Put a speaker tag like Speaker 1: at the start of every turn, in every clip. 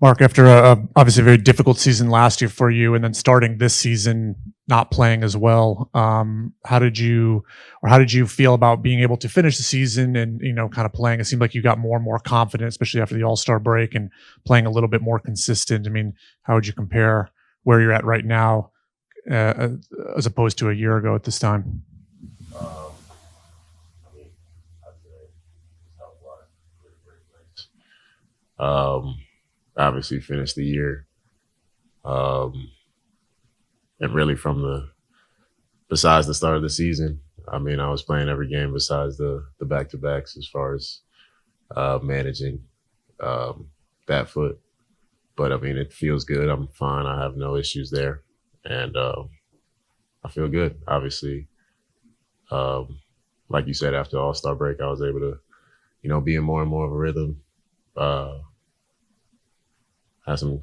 Speaker 1: Mark, after obviously a very difficult season last year for you, and then starting this season not playing as well, how did you feel about being able to finish the season and kind of playing? It seemed like you got more and more confident, especially after the All-Star break and playing a little bit more consistent. I mean, how would you compare where you're at right now as opposed to a year ago at this time?
Speaker 2: I mean, I'd say health-wise, great place. Obviously finished the year, and really besides the start of the season, I mean, I was playing every game besides the back-to-backs as far as managing that foot. But I mean, it feels good. I'm fine. I have no issues there, and I feel good. Obviously, like you said, after All-Star break, I was able to, be in more and more of a rhythm. Had some,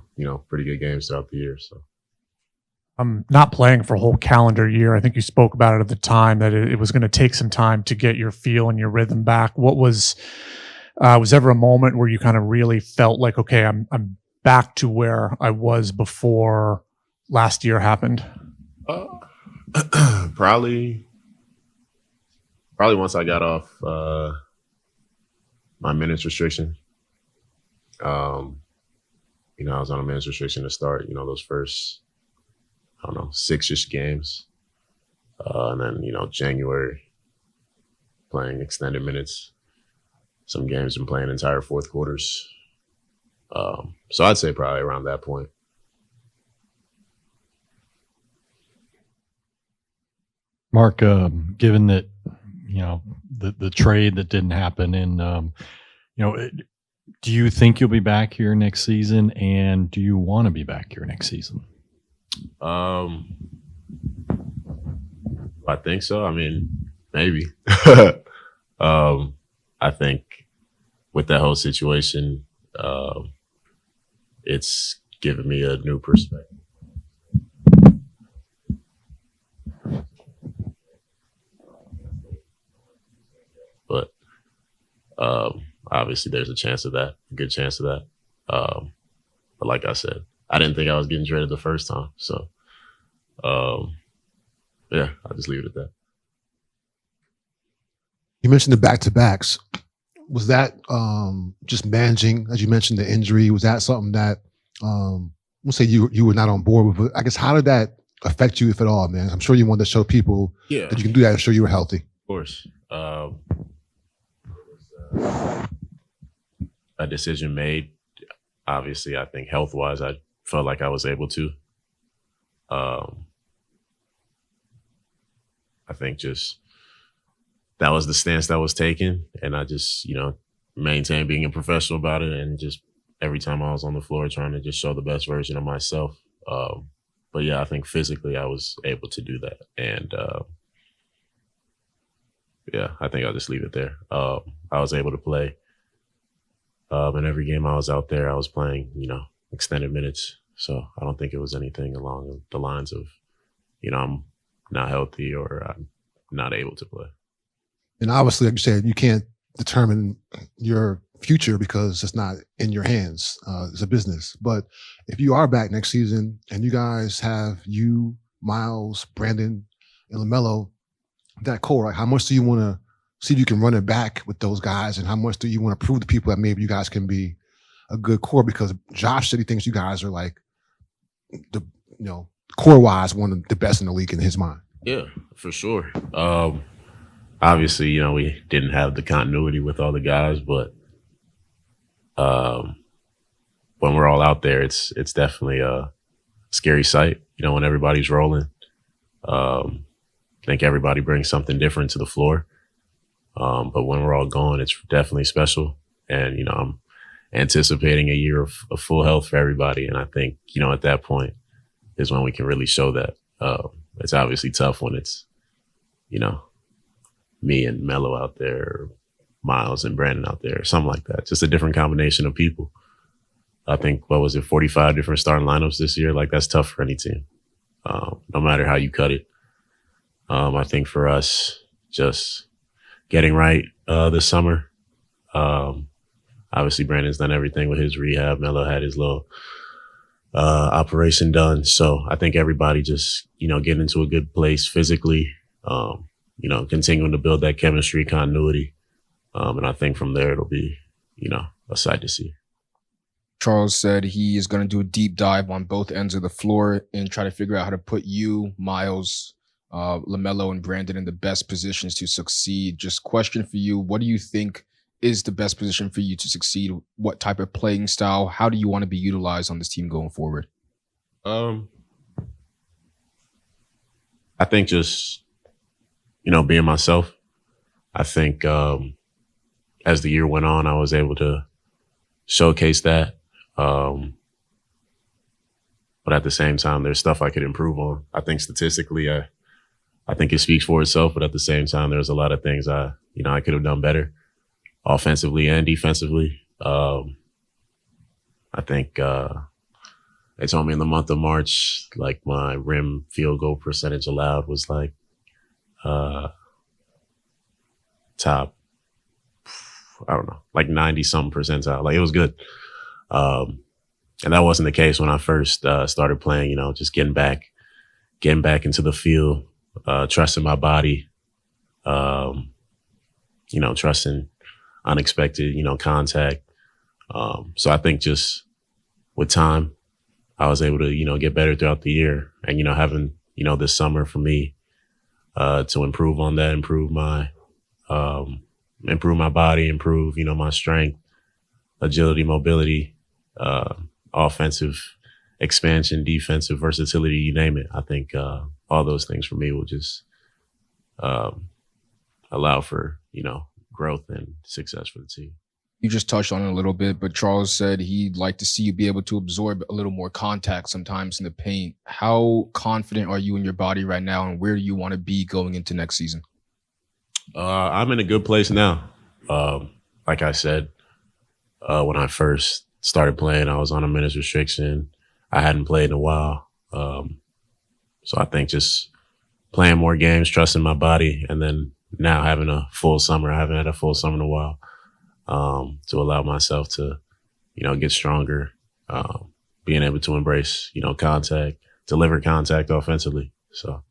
Speaker 2: pretty good games throughout the year. So,
Speaker 1: Not playing for a whole calendar year. I think you spoke about it at the time that it was going to take some time to get your feel and your rhythm back. What was ever a moment where you kind of really felt like, okay, I'm back to where I was before last year happened?
Speaker 2: probably once I got off my minutes restriction. I was on a minutes restriction to start, those first, I don't know, 6-ish games. And then, January, playing extended minutes. Some games been playing entire fourth quarters. So I'd say probably around that point.
Speaker 3: Mark, given that, the trade that didn't happen and, do you think you'll be back here next season, and do you want to be back here next season?
Speaker 2: I think so. I mean, maybe. I think with that whole situation, it's given me a new perspective. But obviously, there's a good chance of that. But like I said, I didn't think I was getting traded the first time. So, yeah, I'll just leave it at that.
Speaker 4: You mentioned the back-to-backs. Was that just managing, as you mentioned, the injury? Was that something that, we'll say you were not on board with? But I guess, how did that affect you, if at all, man? I'm sure you wanted to show people that you can do that and show you were healthy.
Speaker 2: Of course. A decision made. Obviously, I think health-wise, I felt like I was able to. I think just that was the stance that was taken, and I just, maintained being a professional about it, and just every time I was on the floor trying to just show the best version of myself. But yeah, I think physically I was able to do that, and yeah, I think I'll just leave it there. I was able to play. In every game I was out there, I was playing, extended minutes. So I don't think it was anything along the lines of, I'm not healthy or I'm not able to play.
Speaker 4: And obviously, like you said, you can't determine your future because it's not in your hands. It's a business. But if you are back next season and you guys have you, Miles, Brandon, and LaMelo, that core, like, how much do you want to see if you can run it back with those guys, and how much do you want to prove to people that maybe you guys can be a good core? Because Josh said he thinks you guys are like core wise one of the best in the league in his mind.
Speaker 2: Yeah, for sure. Obviously, we didn't have the continuity with all the guys, but when we're all out there, it's definitely a scary sight. When everybody's rolling, I think everybody brings something different to the floor. But when we're all going, it's definitely special. And, I'm anticipating a year of full health for everybody. And I think, at that point is when we can really show that. It's obviously tough when it's, me and Melo out there, or Miles and Brandon out there, or something like that. Just a different combination of people. I think, 45 different starting lineups this year? Like, that's tough for any team, no matter how you cut it. I think for us, just getting right this summer, obviously Brandon's done everything with his rehab. Melo had his little operation done. So I think everybody just, getting into a good place physically, continuing to build that chemistry, continuity. And I think from there it'll be, a sight to see.
Speaker 5: Charles said he is going to do a deep dive on both ends of the floor and try to figure out how to put you, Miles, LaMelo, and Brandon in the best positions to succeed. Just question for you. What do you think is the best position for you to succeed? What type of playing style? How do you want to be utilized on this team going forward?
Speaker 2: I think just, being myself. I think as the year went on, I was able to showcase that. But at the same time, there's stuff I could improve on. I think statistically, I think it speaks for itself. But at the same time, there's a lot of things I could have done better, offensively and defensively. I think they told me in the month of March, like my rim field goal percentage allowed was like top, I don't know, like 90 something percentile. Like it was good. And that wasn't the case when I first started playing, just getting back into the field, trusting my body, trusting unexpected, contact. So I think just with time, I was able to, get better throughout the year and, having, this summer for me to improve on that, improve my body, improve, my strength, agility, mobility, offensive expansion, defensive versatility, you name it. I think all those things for me will just allow for, growth and success for the team.
Speaker 5: You just touched on it a little bit, but Charles said he'd like to see you be able to absorb a little more contact sometimes in the paint. How confident are you in your body right now, and where do you want to be going into next season?
Speaker 2: I'm in a good place now. Like I said, when I first started playing, I was on a minutes restriction. I hadn't played in a while. So I think just playing more games, trusting my body, and then now having a full summer. I haven't had a full summer in a while. To allow myself to, get stronger, being able to embrace, contact, deliver contact offensively. So.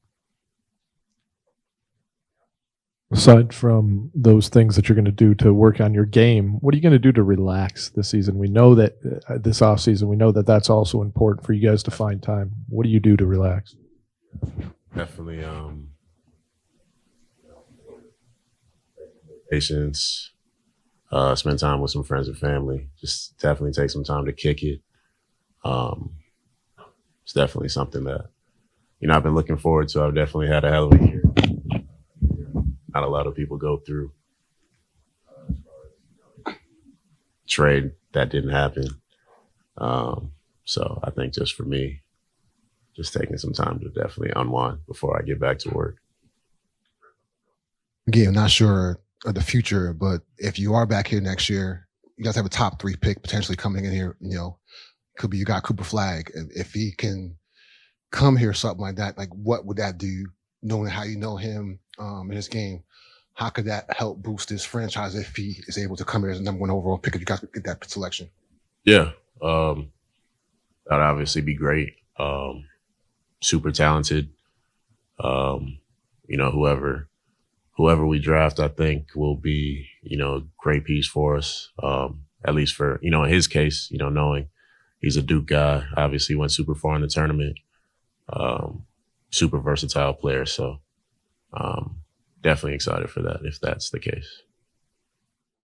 Speaker 6: Aside from those things that you're going to do to work on your game, what are you going to do to relax this season? We know that this offseason, we know that that's also important for you guys to find time. What do you do to relax?
Speaker 2: Definitely patience, spend time with some friends and family. Just definitely take some time to kick it. It's definitely something that, I've been looking forward to. I've definitely had a hell of a year. Not a lot of people go through trade that didn't happen. So I think just for me, just taking some time to definitely unwind before I get back to work.
Speaker 4: Again, I'm not sure of the future, but if you are back here next year, you guys have a top 3 pick potentially coming in here. Could be you got Cooper Flag. If he can come here, something like that, like what would that do? Knowing how you know him in his game, how could that help boost this franchise if he is able to come here as a number 1 overall pick? If you guys get that selection,
Speaker 2: yeah, that'd obviously be great. Super talented. Whoever we draft, I think will be, a great piece for us. At least for, in his case, knowing he's a Duke guy, obviously went super far in the tournament, super versatile player. So definitely excited for that if that's the case.